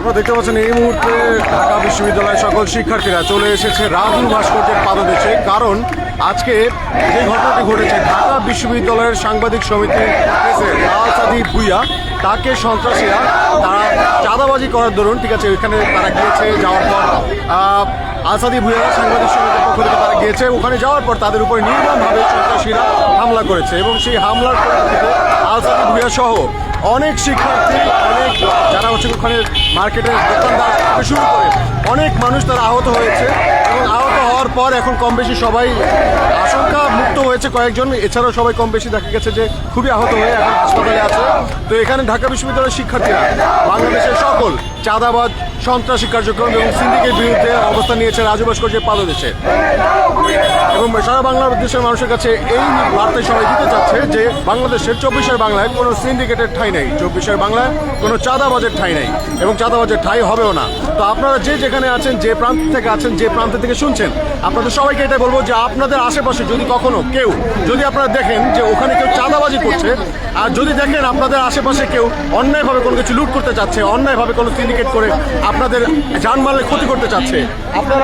আপনারা দেখতে পাচ্ছেন এই মুহূর্তে ঢাকা বিশ্ববিদ্যালয়ের সকল শিক্ষার্থীরা চলে এসেছে রাজু ভাস্কর্যের পাদদেশে। কারণ আজকে যে ঘটনাটি ঘটেছে, ঢাকা বিশ্ববিদ্যালয়ের সাংবাদিক সমিতির প্রেসিডেন্ট আলসাদি ভুঁইয়া, তাকে সন্ত্রাসীরা তারা চাঁদাবাজি করার দরুন, ঠিক আছে, ওইখানে তারা গিয়েছে। যাওয়ার পর আলসাদি ভুঁইয়া সাংবাদিক সমিতির পক্ষ থেকে তারা গিয়েছে। ওখানে যাওয়ার পর তাদের উপর নির্মমভাবে সন্ত্রাসীরা হামলা করেছে এবং সেই হামলার পরিপ্রেক্ষিতে আলসাদি ভুঁইয়া সহ অনেক শিক্ষার্থী, অনেক যারা হচ্ছে ওখানে মার্কেটের দোকানদার থেকে শুরু করে অনেক মানুষ তারা আহত হয়েছে এবং আহত হওয়ার পর এখন কম বেশি সবাই আশঙ্কা মুক্ত হয়েছে কয়েকজন। এছাড়াও সবাই কম বেশি দেখা গেছে যে খুবই আহত হয়ে এখন হাসপাতালে আছে। তো এখানে ঢাকা বিশ্ববিদ্যালয়ের শিক্ষার্থীরা বাংলাদেশের সকল চাঁদাবাজ, সন্ত্রাসী কার্যক্রম এবং সিন্ডিকের বিরুদ্ধে অবস্থান নিয়েছে রাজু ভাস্কর্যের পাদদেশে। এবং সারা বাংলাদেশের মানুষের কাছে এই বার্তায় সবাই দিতে চাচ্ছে যে বাংলাদেশের 24 বাংলায় কোনো সিন্ডিকেটের ঠাঁই নেই, 24 বাংলায় কোনো চাঁদাবাজের ঠাঁই নেই এবং চাঁদাবাজের ঠাঁই হবেও না। তো আপনারা যে যেখানে আছেন, যে প্রান্ত থেকে আছেন, যে প্রান্ত থেকে শুনছেন, আপনাদের সবাইকে এটাই বলবো যে আপনাদের আশেপাশে যদি কখনো কেউ, যদি আপনারা দেখেন যে ওখানে কেউ চাঁদাবাজি করছে, আর যদি দেখেন আপনাদের আশেপাশে কেউ অন্যায়ভাবে কোনো কিছু লুট করতে চাচ্ছে, অন্যায়ভাবে কোনো সিন্ডিকেট করে আপনাদের জানমালের ক্ষতি করতে চাচ্ছে, আপনারা